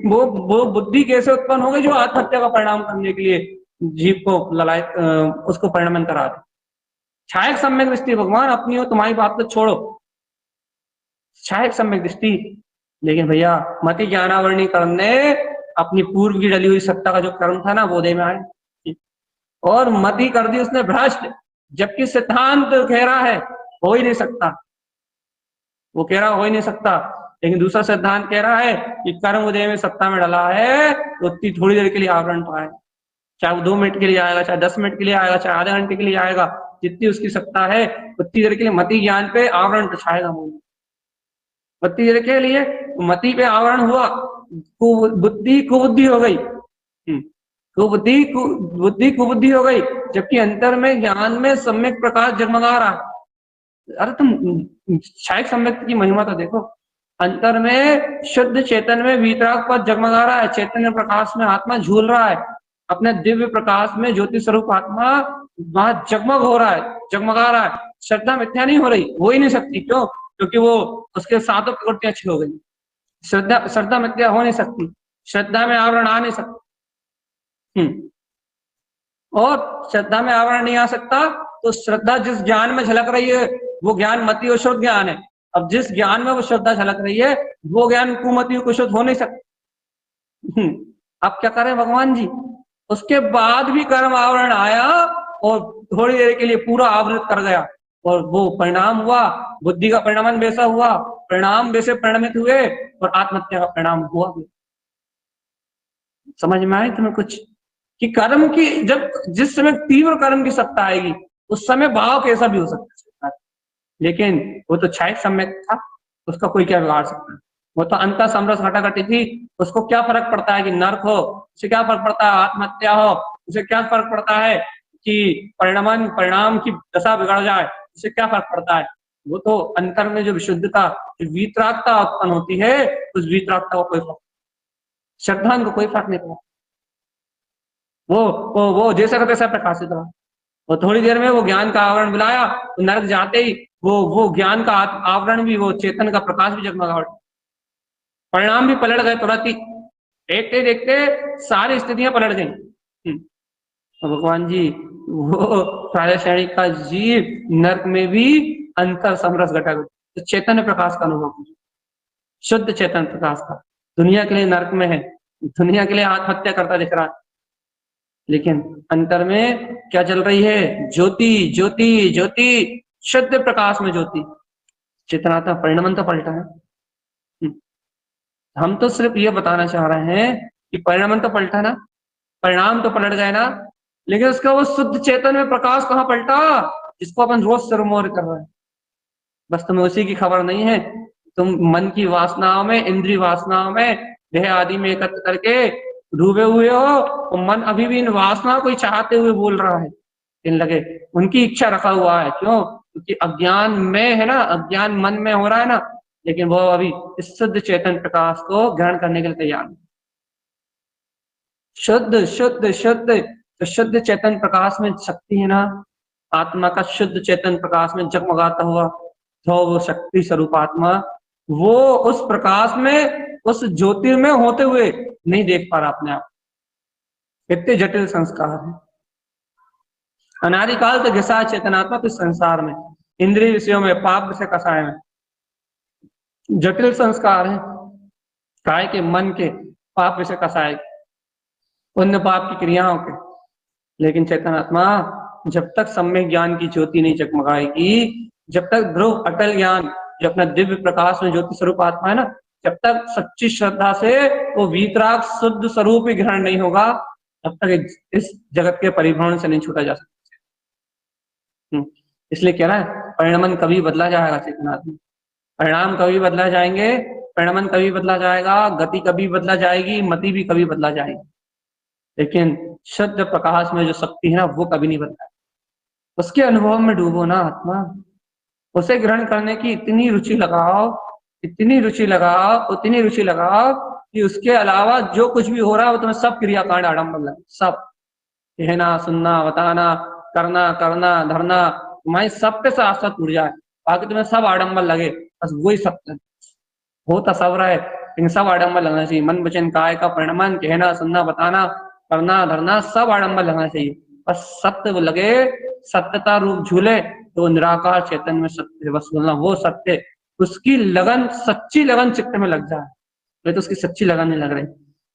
A: वो बुद्धि कैसे उत्पन्न हो गई जो आत्महत्या का परिणाम करने के लिए जीव को ललायत उसको परिणाम करा दे। छायक सम्यक दृष्टि भगवान अपनी हो, तुम्हारी बात तो छोड़ो, छायक सम्यक दृष्टि। लेकिन भैया मति ज्ञानावरणी कर्म ने अपनी पूर्व की डली हुई सत्ता का जो कर्म था ना वो दे में आए और मति कर दी उसने भ्रष्ट। जबकि सिद्धांत कह रहा है हो ही नहीं सकता, वो कह रहा हो ही नहीं सकता, लेकिन दूसरा सिद्धांत कह रहा है कि कर्म उदय में सत्ता में डला है तो उतनी थोड़ी देर के लिए आवरण पाए, चाहे वो 2 मिनट के लिए आएगा, चाहे 10 मिनट के लिए आएगा, चाहे आधे घंटे के लिए आएगा, जितनी उसकी सत्ता है उतनी देर के लिए मति ज्ञान पे आवरण छाएगा। उतनी देर के लिए मति पे आवरण हुआ, बुद्धि कुबुद्धि हो गई, बुद्धि कुबुद्धि हो गई, जबकि अंतर में ज्ञान में सम्यक प्रकाश जगमगा रहा है। अरे तुम छायक सम्यक की महिमा तो देखो, अंतर में शुद्ध चेतन में वीतराग पर जगमगा रहा है, चैतन्य प्रकाश में आत्मा झूल रहा है, अपने दिव्य प्रकाश में ज्योति स्वरूप आत्मा वहां जगमग हो रहा है, जगमगा रहा है। श्रद्धा मिथ्या नहीं हो रही, हो ही नहीं सकती। क्यों? क्योंकि वो उसके सातों प्रवृत्तियां अच्छी हो गई। श्रद्धा मिथ्या हो नहीं सकती, श्रद्धा में आवरण आ नहीं सकता। और श्रद्धा में आवरण नहीं आ सकता, तो श्रद्धा जिस ज्ञान में झलक रही है वो ज्ञान मति और शुद्ध ज्ञान है। अब जिस ज्ञान में वो श्रद्धा झलक रही है वो ज्ञान कुमति और कुशुद्ध हो नहीं सकता। अब क्या करें भगवान जी, उसके बाद भी कर्म आवरण आया और थोड़ी देर के लिए पूरा आवृत कर गया, और वो परिणाम हुआ, बुद्धि का परिणाम वैसा हुआ, परिणाम वैसे परिणमित हुए और आत्महत्या का परिणाम हुआ। समझ में आए तुम्हें कुछ, कि कर्म की जब जिस समय तीव्र कर्म की सत्ता आएगी उस समय भाव कैसा भी हो सकता है, लेकिन वो तो क्षायिक सम्यक था, उसका कोई क्या बिगाड़ सकता है। वो तो अंतर समरस घटाघटी थी, उसको क्या फर्क पड़ता है कि नर्क हो, उसे क्या फर्क पड़ता है आत्महत्या हो, उसे क्या फर्क पड़ता है कि परिणाम की दशा बिगड़ जाए, उसे क्या फर्क पड़ता है। वो तो अंतर में जो विशुद्धता, जो वीतरागता उत्पन्न होती है, उस वीतरागता को कोई फर्क, श्रद्धान को कोई फर्क नहीं पड़ा। वो जैसा का तैसा प्रकाशित रहा, वो थोड़ी देर में वो ज्ञान का आवरण मिलाया, तो नरक जाते ही वो ज्ञान का आवरण भी, वो चेतन का प्रकाश भी जगमगा उठा, परिणाम भी पलट गए तुरंत ही, देखते देखते सारी स्थितियां पलट गई। तो भगवान जी वो प्राय श्रेणी का जीव नरक में भी अंतर समरस घटक, तो चेतन प्रकाश का अनुभव कीजिए, शुद्ध चेतन प्रकाश का। दुनिया के लिए नरक में है, दुनिया के लिए आत्महत्या करता दिख रहा है, लेकिन अंतर में क्या चल रही है, ज्योति ज्योति ज्योति, शुद्ध प्रकाश में ज्योति। चेतनात्मा परिणमन तो पलटा है। हम तो सिर्फ ये बताना चाह रहे हैं कि परिणमन तो पलटा ना, परिणाम तो पलट गए ना, लेकिन उसका वो शुद्ध चेतन में प्रकाश कहाँ पलटा, जिसको अपन रोज सिरमौर कर रहे हैं। बस तुम्हें उसी की खबर नहीं है, तुम मन की वासनाओं में, इंद्रिय वासनाओं में, देह आदि में एकत्र करके डूबे हुए हो, तो मन अभी भी इन वासनाओं को ही चाहते हुए बोल रहा है, इन लगे उनकी इच्छा रखा हुआ है। क्यों? क्योंकि अज्ञान में है ना, अज्ञान मन में हो रहा है ना, लेकिन वो अभी इस शुद्ध चेतन प्रकाश को ग्रहण करने के लिए तैयार नहीं। शुद्ध शुद्ध शुद्ध, तो शुद्ध चेतन प्रकाश में शक्ति है ना, आत्मा का शुद्ध चेतन प्रकाश में जगमगाता हुआ जो वो शक्ति स्वरूप आत्मा, वो उस प्रकाश में, उस ज्योतिर्मय होते हुए नहीं देख पा रहा अपने आप। इतने जटिल संस्कार है, अनादिकाल से घिसा चेतनात्मक इस संसार में, इंद्रिय विषयों में, पाप विषय कसाय में, जटिल संस्कार है, काय के, मन के, पाप विषय कसाय के, पुण्य पाप की क्रियाओं के। लेकिन चेतनात्मा जब तक सम्यक ज्ञान की ज्योति नहीं जगमगाएगी, जब तक ध्रुव अटल ज्ञान जो अपना दिव्य प्रकाश में ज्योति स्वरूप आत्मा है ना, जब तक सच्ची श्रद्धा से वो वीतराग शुद्ध स्वरूप ही ग्रहण नहीं होगा, तब तक इस जगत के परिभ्रमण से नहीं छूटा जा सकता। इसलिए कह रहा है परिणमन कभी बदला जाएगा चेतनात्मा, परिणाम कभी बदला जाएंगे, परिणमन कभी बदला जाएगा, गति कभी बदला जाएगी, मति भी कभी बदला जाएगी, लेकिन शुद्ध प्रकाश में जो शक्ति है ना वो कभी नहीं बदला। उसके अनुभव में डूबो ना आत्मा, उसे ग्रहण करने की इतनी रुचि लगाओ, इतनी रुचि लगाओ, उतनी रुचि लगाओ कि उसके अलावा जो कुछ भी हो रहा है वो तुम्हें सब क्रियाकांड आडम्बर लगे, सब कहना, सुनना, बताना, करना, करना, धरना, तुम्हारी सब पे साथ साथ उड़ जाए, बाकी तुम्हें सब आडम्बर लगे, बस वही सब होता सब रहे, लेकिन सब आडम्बर लगना चाहिए। मन वचन काय का परिणमन, कहना, सुनना, बताना, करना, धरना, सब आडम्बर लगना चाहिए, बस सत्य वो लगे, सत्यता रूप झूले, तो निराकार चेतन में सत्य, बस बोलना वो सत्य, उसकी लगन, सच्ची लगन चित्त में लग जाए। तो उसकी सच्ची लगन नहीं लग रही,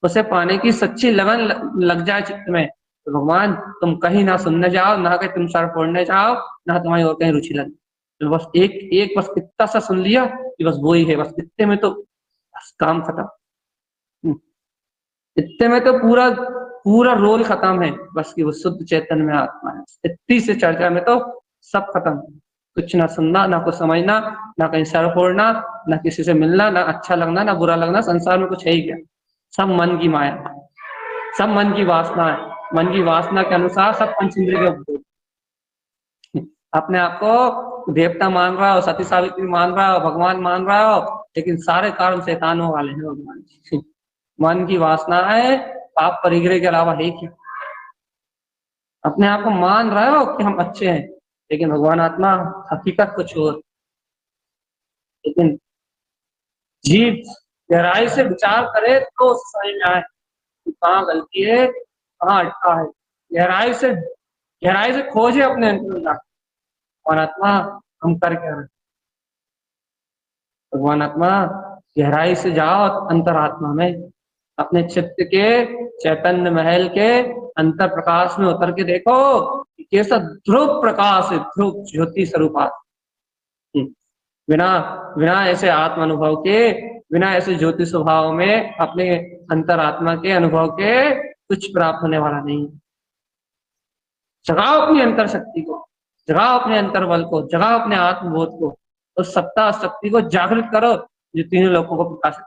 A: उसे पाने की सच्ची लगन लग जाए चित्त में, तो भगवान तुम कहीं ना सुनने जाओ, ना कहीं तुम सर फोड़ने जाओ, ना तुम्हारी और कहीं रुचि लगे, तो बस एक एक बस इतना सा सुन लिया कि बस वो ही है, बस इतने में तो बस काम खत्म। इतने में तो पूरा पूरा रोल खत्म है, बस कि वो शुद्ध चेतन में आत्मा है। इतनी से चर्चा में तो सब खत्म, कुछ ना सुनना, ना कुछ समझना, ना कहीं सर फोड़ना, ना किसी से मिलना, ना अच्छा लगना, ना बुरा लगना, संसार में कुछ है ही क्या, सब मन की माया, सब मन की वासना है, मन की वासना के अनुसार सब पंच इंद्रिय के उपभोग। अपने आप को देवता मान रहा हो, सती सावित्री मान रहा हो, भगवान मान रहा हो, लेकिन सारे कारण शैतानों वाले हैं भगवान जी। मन की वासना है, पाप परिग्रह के अलावा है क्या। अपने आप को मान रहे हो कि हम अच्छे हैं, लेकिन भगवान आत्मा हकीकत कुछ और। लेकिन जीव गहराई से विचार करे तो समझ में आए कि कहाँ गलती है, कहाँ अटका है, गहराई से खोजे अपने अंतर जाके, भगवान आत्मा हम कर क्या रहे। भगवान आत्मा गहराई से जाओ अंतरात्मा में, अपने चित्त के चैतन्य महल के अंतर प्रकाश में उतर के देखो कि कैसा ध्रुव प्रकाश है, ध्रुव ज्योति स्वरूप आत्मा। बिना बिना ऐसे आत्म अनुभव के, बिना ऐसे ज्योति स्वभाव में अपने अंतरात्मा के अनुभव के कुछ प्राप्त होने वाला नहीं। जगाओ अपनी अंतर शक्ति को, जगाओ अपने अंतर बल को, जगाओ अपने आत्मबोध को, उस सत्ता शक्ति को जागृत करो जो तीनों लोगों को प्रकाशित।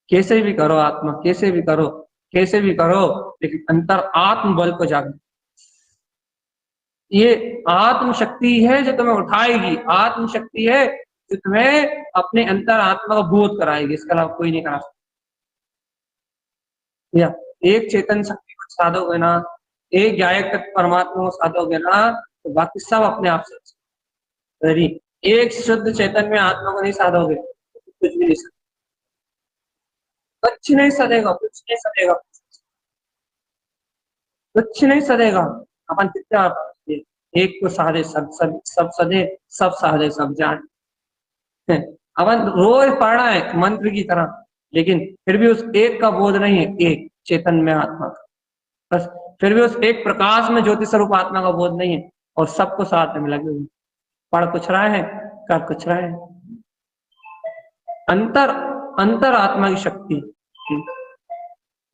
A: कैसे भी करो आत्मा, कैसे भी करो, कैसे भी करो, लेकिन अंतर आत्म बल को जागृत। ये आत्म शक्ति है जो तुम्हें उठाएगी, आत्म शक्ति है जो तुम्हें अपने अंतर आत्मा का बोध कराएगी, इसके अलावा कोई नहीं करा सकता। या एक चेतन शक्ति को साधोगे ना, एक गायक परमात्मा को साधोगे ना, तो बाकी सब अपने आप से। यदि एक शुद्ध चेतन में आत्मा को नहीं साधोगे तो कुछ भी नहीं सकते, कुछ नहीं सदेगा, कुछ नहीं सदेगा, कुछ नहीं सदेगा। अपन कितना एक को साधे सब सब सब सदे, सब साधे सब जाने। अपन रोज पढ़ना है मंत्र की तरह, लेकिन फिर भी उस एक का बोध नहीं है, एक चेतन में आत्मा का, बस फिर भी उस एक प्रकाश में ज्योति स्वरूप आत्मा का बोध नहीं है, और सबको साथ में लगे हुए पढ़ कुछ रहा है, कर कुछ रहा है। अंतर अंतर आत्मा की शक्ति,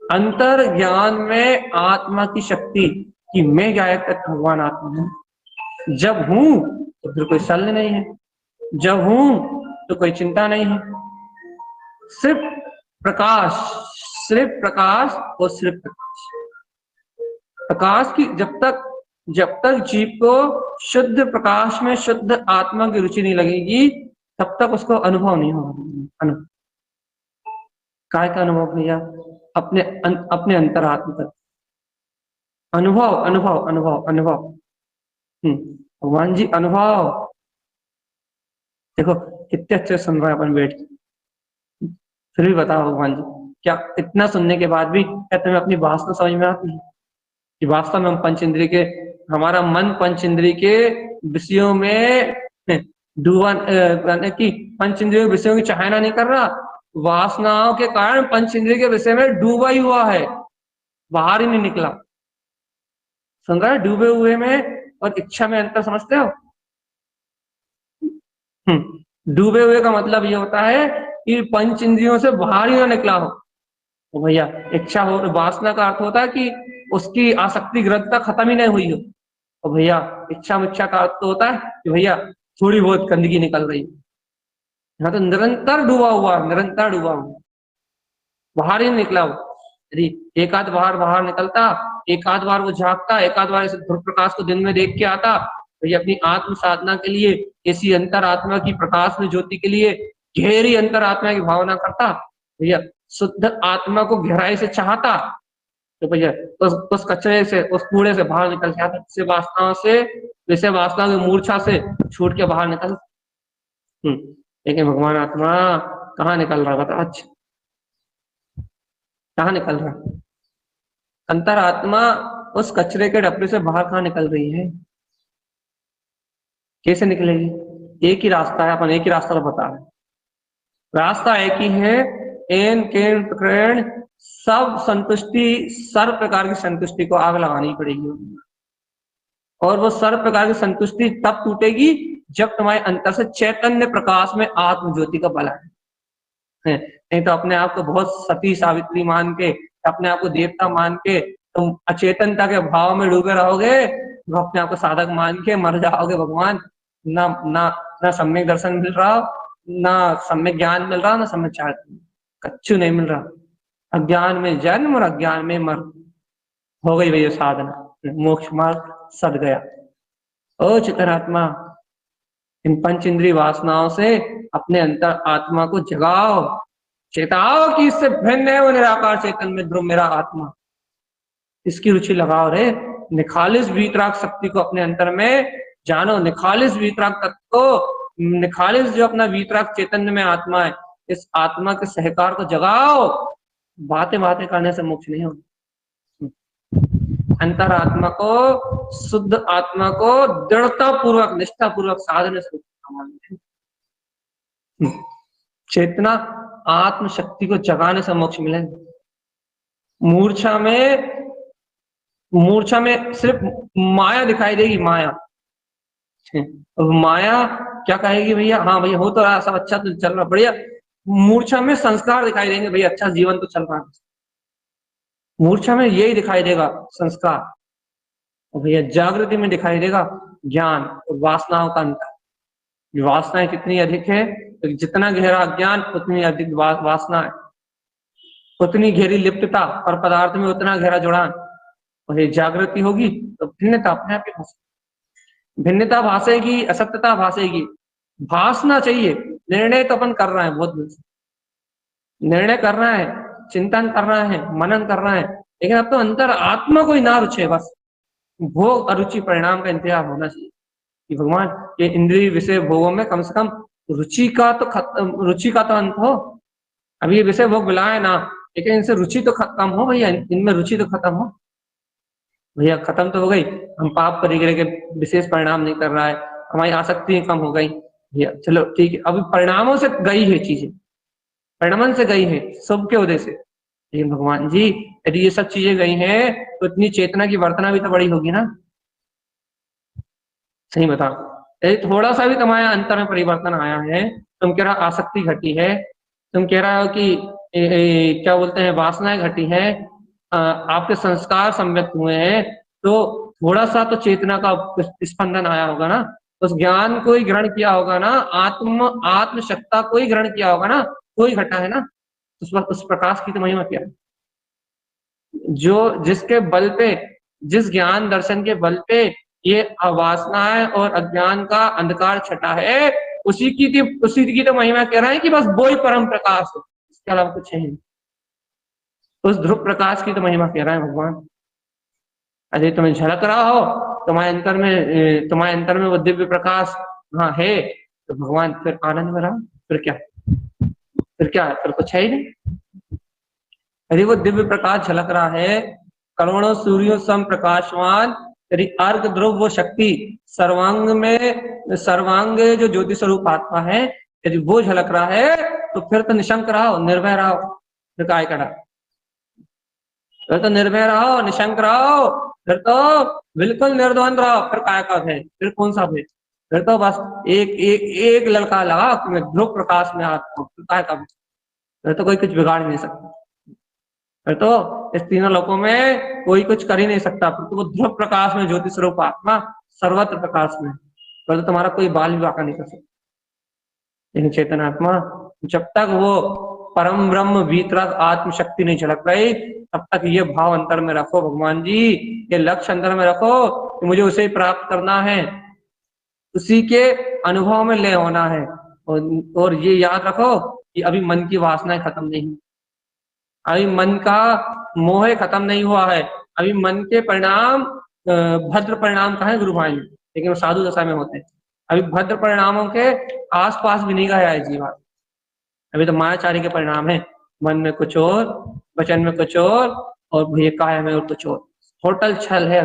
A: अंतर ज्ञान में आत्मा की शक्ति कि मैं गायक तक भगवान आत्मा हूं। जब हूं तो फिर कोई शल्य नहीं है, जब हूं तो कोई चिंता नहीं है, सिर्फ प्रकाश, सिर्फ प्रकाश और सिर्फ प्रकाश। प्रकाश की जब तक जीव को शुद्ध प्रकाश में शुद्ध आत्मा की रुचि नहीं लगेगी, तब तक उसको अनुभव नहीं होगा। काय का अनुभव भैया? अपने अंतरात्मा तक अनुभव, अनुभव, अनुभव, अनुभव। भगवान जी अनुभव, देखो कितने अच्छे सुन रहे हैं अपन बैठ के। फिर भी बताओ भगवान जी, क्या इतना सुनने के बाद भी क्या तुम्हें अपनी वासना समझ में आती है कि वास्तव में हम पंच इंद्रिय के, हमारा मन पंच इंद्रिय के विषयों में डूबा, कि पंच इंद्रियों के विषयों की चाहना नहीं कर रहा, वासनाओं के कारण पंच इंद्रिय के विषय में डूबा ही हुआ है, बाहर ही नहीं निकला। सुन रहा है? डूबे हुए में और इच्छा में अंतर समझते हो? डूबे हुए का मतलब ये होता है कि पंच इंद्रियों से बाहर ही ना निकला हो। तो भैया इच्छा हो, वासना का अर्थ होता है कि उसकी आसक्ति ग्रंथता खत्म ही नहीं हुई हो। तो भैया इच्छा का अर्थ तो होता है कि भैया थोड़ी बहुत गंदगी निकल रही है। यहाँ तो निरंतर डूबा हुआ, निरंतर डूबा हुआ, बाहर ही निकला हो। यदि एक आध बार निकलता, एक आध बार वो झांकता, एक आध बार ऐसे ध्रुव प्रकाश को दिन में देख के आता, तो ये अपनी आत्म साधना के लिए, ऐसी अंतर आत्मा की प्रकाश में ज्योति के लिए गहरी अंतर आत्मा की भावना करता, भैया शुद्ध आत्मा को गहराई से चाहता, तो भैया उस कचरे से, उस कूड़े से बाहर निकल के आता, विषय वासनाओं से, विषय वासना की मूर्छा से छूट के बाहर निकल। लेकिन भगवान आत्मा कहाँ निकल रहा बता? आज कहाँ निकल रहा? अंतर आत्मा उस कचरे के डब्बे से बाहर कहाँ निकल रही है? कैसे निकलेगी? एक ही रास्ता है, अपन एक ही रास्ता बता रहे, रास्ता एक ही है, एन केन प्रकरण सब संतुष्टि, सर्व प्रकार की संतुष्टि को आग लगानी पड़ेगी, और वो सर्व प्रकार की संतुष्टि तब टूटेगी जब तुम्हारे अंतर से चैतन्य प्रकाश में आत्म ज्योति का बल है। नहीं तो अपने आप को बहुत सती सावित्री मान के, अपने आप को देवता मान के तुम अचेतनता के भाव में डूबे रहोगे, तो अपने आप को साधक मान के मर जाओगे। भगवान ना ना ना सम्यक दर्शन मिल रहा, ना सम्यक ज्ञान मिल रहा, ना सम्यक चाहती, कच्चू नहीं मिल रहा। अज्ञान में जन्म और अज्ञान में मर, हो गई भैया साधना, मोक्ष मार्ग सद गया। ओ चितनात्मा, इन पंच इंद्रिय वासनाओं से अपने अंतर आत्मा को जगाओ, चेताओ कि इससे भिन्न है वो निराकार चेतन में ध्रुव मेरा आत्मा, इसकी रुचि लगाओ रे। निखालिस वीतराग शक्ति को अपने अंतर में जानो, निखालिस वीतराग तत्व को, निखालिस जो अपना वीतराग चैतन्य में आत्मा है, इस आत्मा के सहकार को जगाओ। बातें करने से मोक्ष नहीं होगा, अंतरात्मा को, शुद्ध आत्मा को दृढ़ता पूर्वक, निष्ठा पूर्वक साधन से चेतना आत्म शक्ति को जगाने से मोक्ष मिलेगा। मूर्छा में सिर्फ माया दिखाई देगी, माया। माया क्या कहेगी, भैया हाँ भैया हो तो रहा, सब अच्छा तो चल रहा, बढ़िया। मूर्छा में संस्कार दिखाई देंगे, भैया अच्छा जीवन तो चल रहा है। मूर्छा में यही दिखाई देगा संस्कार, और भैया जागृति में दिखाई देगा ज्ञान और वासनाओं का अंतर। वासनाएं कितनी अधिक है, तो जितना गहरा ज्ञान उतनी अधिक वासना है, उतनी गहरी लिप्तता और पदार्थ में उतना गहरा जुड़ान। और ये जागृति होगी तो भिन्नता अपने आप ही भाषेगी, भिन्नता भाषेगी, असत्यता भाषेगी। भासना चाहिए, निर्णय तो अपन कर रहे हैं, बहुत निर्णय कर रहा है, चिंतन कर रहा है, मनन कर रहा है, लेकिन अब तो अंतर आत्मा को ही ना रुचे, बस भोग अरुचि परिणाम का इंतजार होना चाहिए कि भगवान ये इंद्रिय विषय भोगों में कम से कम रुचि का तो अंत हो। अभी ये विषय भोग बुलाए ना, लेकिन इनसे रुचि तो खत्म हो भैया, इनमें रुचि तो खत्म हो भैया। खत्म तो हो गई, हम पाप परिग्रह के विशेष परिणाम नहीं कर रहा है, हमारी आसक्ति कम हो गई भैया, चलो ठीक है। अभी परिणामों से गई है चीजें, परिणमन से गई है, सब के उदय से। लेकिन भगवान जी यदि ये सब चीजें गई हैं तो इतनी चेतना की वर्तना भी तो बड़ी होगी ना। सही बता, यदि थोड़ा सा भी तुम्हारे अंतर में परिवर्तन आया है, तुम कह रहा आसक्ति घटी है, तुम कह रहा हो कि क्या बोलते हैं वासनाएं घटी है, आपके संस्कार सम्यक्त हुए हैं, तो थोड़ा सा तो चेतना का स्पंदन आया होगा ना, उस ज्ञान को ही ग्रहण किया होगा ना, आत्म शक्ता को ही ग्रहण किया होगा ना, कोई घटा है ना। उस प्रकाश की तो महिमा क्या है, जो जिसके बल पे, जिस ज्ञान दर्शन के बल पे ये वासनाएं और अज्ञान का अंधकार छटा है, उसी की तो महिमा कह रहे हैं कि बस वो ही परम प्रकाश है, इसके अलावा कुछ है नहीं। उस ध्रुव प्रकाश की तो महिमा कह रहे हैं भगवान। अरे तुम्हें झलक रहा हो, तुम्हारे अंतर में वो दिव्य प्रकाश हाँ है, तो भगवान फिर आनंद में रहा, फिर क्या, फिर कुछ है ही नहीं। यदि वो दिव्य प्रकाश झलक रहा है, करोड़ों सूर्यों सम प्रकाशवान, यदि अर्घ ध्रुव वो शक्ति सर्वांग जो ज्योति स्वरूप आत्मा है, यदि वो झलक रहा है, तो फिर तो निशंक रहो, निर्भय रहो, फिर काय करा, फिर तो निर्भय रहो, निशंक रहो, फिर तो बिल्कुल निर्द्वंद रहो, फिर काय का भेद, फिर कौन सा भेद, फिर तो बस एक लड़का लगा कि मैं ध्रुव प्रकाश में आता हूँ, काय का भेद, फिर तो कोई कुछ बिगाड़ नहीं सकता, फिर तो इस तीनों लोकों में कोई कुछ कर ही नहीं सकता, फिर तो वो ध्रुव प्रकाश में ज्योति स्वरूप आत्मा सर्वत्र प्रकाश में, फिर तो तुम्हारा कोई बाल भी वाका नहीं कर सकता। लेकिन चेतन आत्मा जब तक वो परम ब्रह्म भीतरक आत्म शक्ति नहीं झलक रही, तब तक ये भाव अंतर में रखो भगवान जी, ये लक्ष्य अंतर में रखो कि मुझे उसे प्राप्त करना है, उसी के अनुभव में ले होना है। और ये याद रखो कि अभी मन की वासनाएं खत्म नहीं, अभी मन का मोह खत्म नहीं हुआ है, अभी मन के परिणाम भद्र परिणाम कहा है गुरु भाई, लेकिन वो साधु दशा में होते हैं। अभी भद्र परिणामों के आसपास भी नहीं गया है जीवन, अभी तो मायाचारी के परिणाम है, मन में कुछ और, वचन में कुछ और भैया काया में और कुछ और, होटल छल है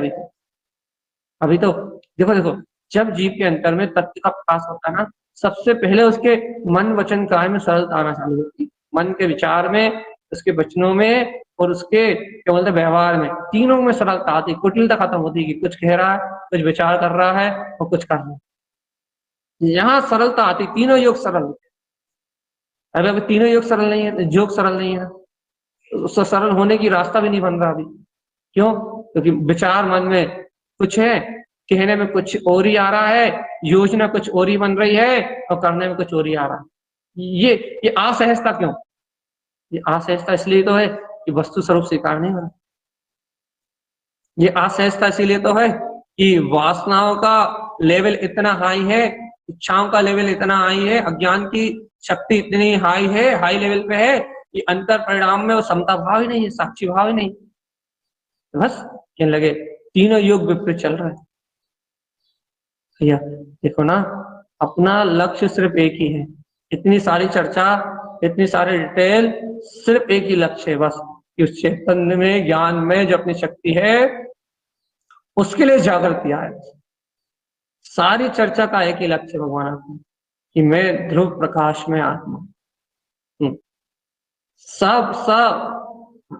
A: अभी तो देखो जब जीव के अंतर में तत्व का प्रकाश होता है ना, सबसे पहले उसके मन वचन काय में सरलता आना चालू होती है, मन के विचार में, उसके वचनों में और उसके क्या बोलते व्यवहार में, तीनों में सरलता आती, कुटिलता खत्म होती कि कुछ कह रहा है, कुछ विचार कर रहा है और कुछ कर रहा है, यहाँ सरलता आती, तीनों योग सरल होते। अगर तीनों योग सरल नहीं है, योग सरल नहीं है, उसका सरल होने की रास्ता भी नहीं बन रहा अभी। क्यों? क्योंकि विचार मन में कुछ है, कहने में कुछ और ही आ रहा है, योजना कुछ और ही बन रही है और करने में कुछ और ही आ रहा है। ये असहजता क्यों? ये असहजता इसलिए तो है कि वस्तु स्वरूप स्वीकार नहीं हो रहा। ये असहजता इसीलिए तो है कि वासनाओं का लेवल इतना हाई है, इच्छाओं का लेवल इतना हाई है, अज्ञान की शक्ति इतनी हाई है, हाई लेवल पे है कि अंतर परिणाम में वो समता भाव ही नहीं है, साक्षी भाव ही नहीं, बस कहने लगे तीनों युग विपरीत चल रहा है। भैया देखो ना, अपना लक्ष्य सिर्फ एक ही है, इतनी सारी चर्चा, इतनी सारी डिटेल, सिर्फ एक ही लक्ष्य है बस कि उस चैतन्य में, ज्ञान में जो अपनी शक्ति है उसके लिए जागृति आए। सारी चर्चा का एक ही लक्ष्य भगवान आत्मा, कि मैं ध्रुव प्रकाश में आत्मा। सब सब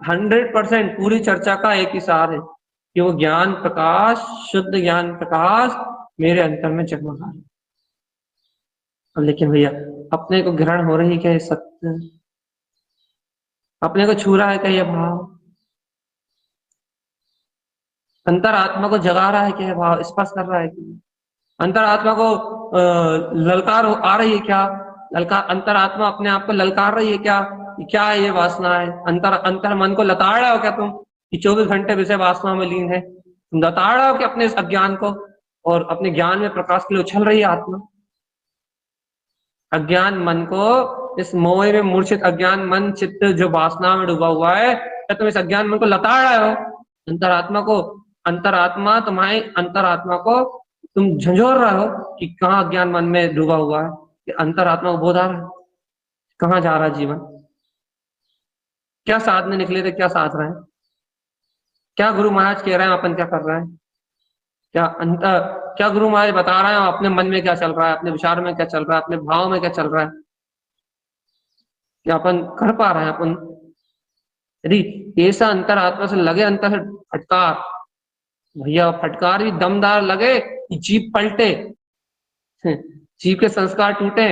A: 100% पूरी चर्चा का एक ही सार है कि वो ज्ञान प्रकाश, शुद्ध ज्ञान प्रकाश मेरे अंतर में जगमगा है। लेकिन भैया अपने को ग्रहण हो रही है क्या ये सत्य? अपने को छू रहा है क्या ये भाव? अंतरात्मा को जगा रहा है क्या ये भाव? स्पर्श कर रहा है क्या? अंतरात्मा को ललकार आ रही है क्या? ललकार, अंतरात्मा अपने आप को ललकार रही है क्या? क्या है ये वासना है? अंतर अंतर मन को लताड़ रहे हो क्या तुम कि 24 घंटे विषय वासना में लीन है? तुम लताड़ रहे हो कि अपने इस अज्ञान को, और अपने ज्ञान में प्रकाश के लिए उछल रही है आत्मा। अज्ञान मन को, इस मोह में मूर्छित अज्ञान मन चित्त जो वासना में डूबा हुआ है, क्या तुम इस अज्ञान मन को लताड़ रहे हो? अंतरात्मा को, अंतरात्मा तुम्हारी अंतरात्मा को तुम झंझोर रहे हो कि कहाँ अज्ञान मन में डूबा हुआ है, कि अंतरात्मा को बोध आ रहा है कहाँ जा रहा है जीवन, क्या साधने निकले थे, क्या साध रहे हैं, क्या गुरु महाराज कह रहे हैं, अपन क्या कर रहे हैं, क्या अंतर, क्या गुरु महाराज बता रहे हैं अपने मन में क्या चल रहा है, अपने विचार में क्या चल रहा है, अपने भाव में क्या चल रहा है, क्या अपन कर पा रहे हैं अपन? यदि ऐसा अंतरात्मा से लगे, अंतर से फटकार, भैया फटकार भी दमदार लगे कि जीभ पलटे, जीव के संस्कार टूटे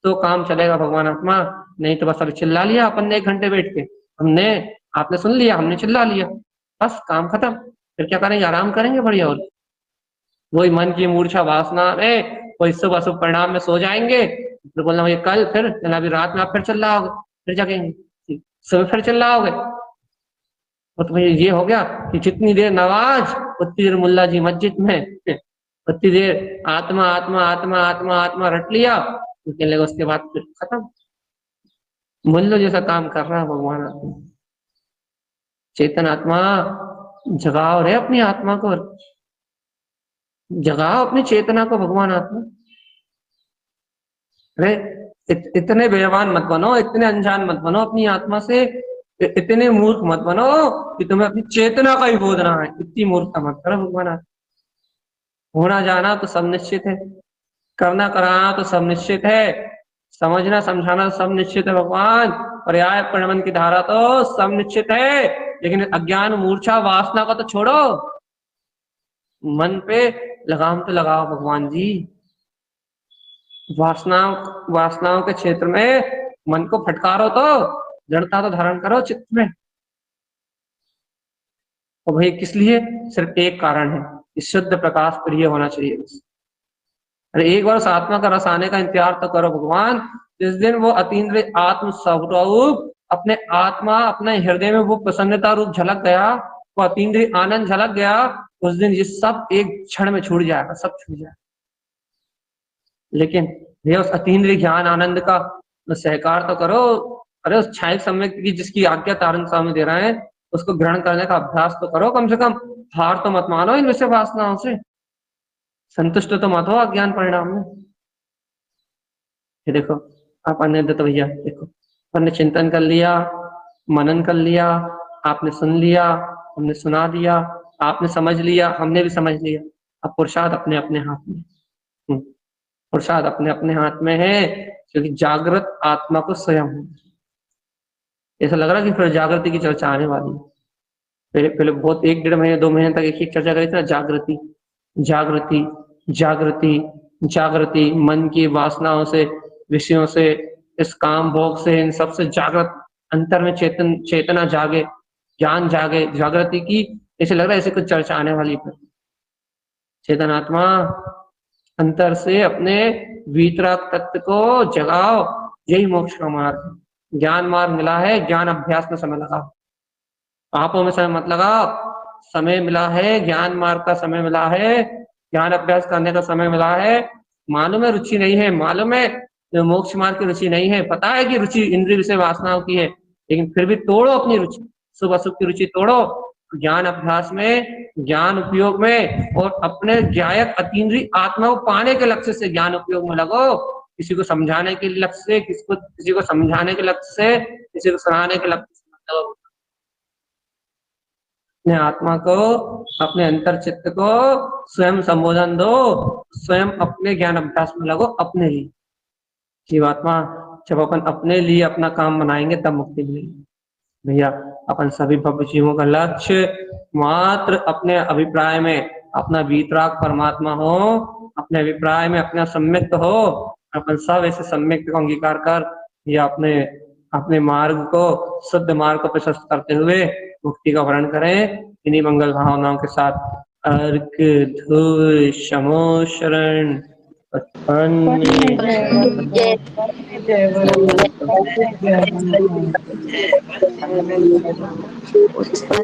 A: तो काम चलेगा भगवान आत्मा। नहीं तो बस अभी चिल्ला लिया अपन ने 1 घंटे बैठ के, हमने, आपने सुन लिया, हमने चिल्ला लिया, बस काम खत्म। फिर क्या करेंगे? आराम करेंगे बढ़िया, और वही मन की मूर्छा वासना में वही शुभ अशुभ परिणाम में सो जाएंगे। फिर बोलना भैया कल फिर अभी रात में आप फिर चिल्लाओगे, फिर जगेंगे, सुबह फिर चिल्लाओगे। और तो भैया ये हो गया कि जितनी देर नवाज उतनी देर मुल्ला जी मस्जिद में, उतनी देर आत्मा आत्मा आत्मा आत्मा आत्मा रट लिया, कहने लगा, उसके बाद फिर खत्म। मुल्लो जैसा काम कर रहा है भगवान आत्मा। चेतन आत्मा जगाओ रे अपनी आत्मा को, जगाओ अपनी चेतना को भगवान आत्मा। अरे इतने बेईमान मत बनो, इतने अनजान मत बनो अपनी आत्मा से, इतने मूर्ख मत बनो कि तुम्हें अपनी चेतना का ही बोध ना है। इतनी मूर्खता मत करो भगवान आत्मा। होना जाना तो सब निश्चित है, करना कराना तो सब निश्चित है, समझना समझाना सब निश्चित है भगवान, पर्याय परिणमन की धारा तो सब निश्चित है। लेकिन अज्ञान मूर्छा वासना का तो छोड़ो, मन पे लगाम तो लगाओ भगवान जी। वासनाओं वासनाओं के क्षेत्र में मन को फटकारो, तो दृढ़ता तो धारण करो चित्त में। और भाई किस लिए? सिर्फ एक कारण है कि शुद्ध प्रकाश प्रिय होना चाहिए बस। अरे एक बार उस आत्मा का रस आने का इंतजार तो करो भगवान। जिस दिन वो अतीन्द्रिय आत्म स्वरूप अपने आत्मा, अपने हृदय में वो प्रसन्नता रूप झलक गया, वो अतीन्द्रिय आनंद झलक गया, उस दिन ये सब एक क्षण में छूट जाएगा, सब छूट जाएगा। लेकिन भैया उस अतीन्द्रिय ज्ञान आनंद का सहकार तो करो। अरे उस छायक सम्यक की जिसकी आज्ञा तारण स्वामी दे रहे हैं, उसको ग्रहण करने का अभ्यास तो करो कम से कम। हार तो मत मानो इन विषय वासनाओं से, संतुष्ट तो मत हो अज्ञान परिणाम में। ये देखो आप अन्य तो भैया देखो, हमने चिंतन कर लिया, मनन कर लिया, आपने सुन लिया, हमने सुना दिया, आपने समझ लिया, हमने भी समझ लिया। अब पुरुषार्थ अपने अपने हाथ में, पुरुषार्थ अपने अपने हाथ में है, क्योंकि जागृत आत्मा को स्वयं है। ऐसा लग रहा है कि फिर जागृति की चर्चा आने वाली है। पहले पहले बहुत 1-1.5 महीने 2 महीने तक एक ही चर्चा करी थी ना, जागृति जागृति जागृति जागृति, मन की वासनाओं से, विषयों से, इस काम भोग से, इन सबसे जागृत, अंतर में चेतना जागे, ज्ञान जागे, जागृति की। ऐसे लग रहा है ऐसे कुछ चर्चा आने वाली है। चेतन आत्मा अंतर से अपने वीतराग तत्व को जगाओ, यही मोक्ष का मार्ग। ज्ञान मार्ग मिला है, ज्ञान अभ्यास में समय लगाओ, पापों में समय मत लगाओ। समय मिला है, ज्ञान मार्ग का समय मिला है, ज्ञान अभ्यास करने का समय मिला है। मालूम है रुचि नहीं है, मालूम है मोक्ष मार्ग की रुचि नहीं है, पता है कि रुचि इंद्रिय विषय वासनाओं की है, लेकिन फिर भी तोड़ो अपनी रुचि, शुभ अशुभ की रुचि तोड़ो, ज्ञान अभ्यास में, ज्ञान उपयोग में, और अपने ज्ञायक अतीन्द्रिय आत्मा को पाने के लक्ष्य से ज्ञान उपयोग में लगो। किसी को समझाने के लक्ष्य से, किसी को समझाने के लक्ष्य से, किसी को सुनाने के लक्ष्य से लगो। अपने आत्मा को, अपने अंतर चित्त को स्वयं संबोधन दो, स्वयं अपने ज्ञान अभ्यास में लगो अपने लिए। जीवात्मा जब अपन अपने लिए अपना काम बनाएंगे तब मुक्ति मिलेगी। भैया अपन सभी भव्य जीवों का लक्ष्य मात्र अपने अभिप्राय में अपना वीतराग परमात्मा हो, अपने अभिप्राय में अपना सम्यक्त हो। अपन सब ऐसे सम्यक्त को अंगीकार कर या अपने अपने मार्ग को शुद्ध मार्ग को प्रशस्त करते हुए मुक्ति का वर्ण करें। इन्हीं मंगल भावनाओं के साथ अर्क धूल शमो शरण
B: पत्नी जय वल्लभ, पत्नी जय वल्लभ, पत्नी जय वल्लभ।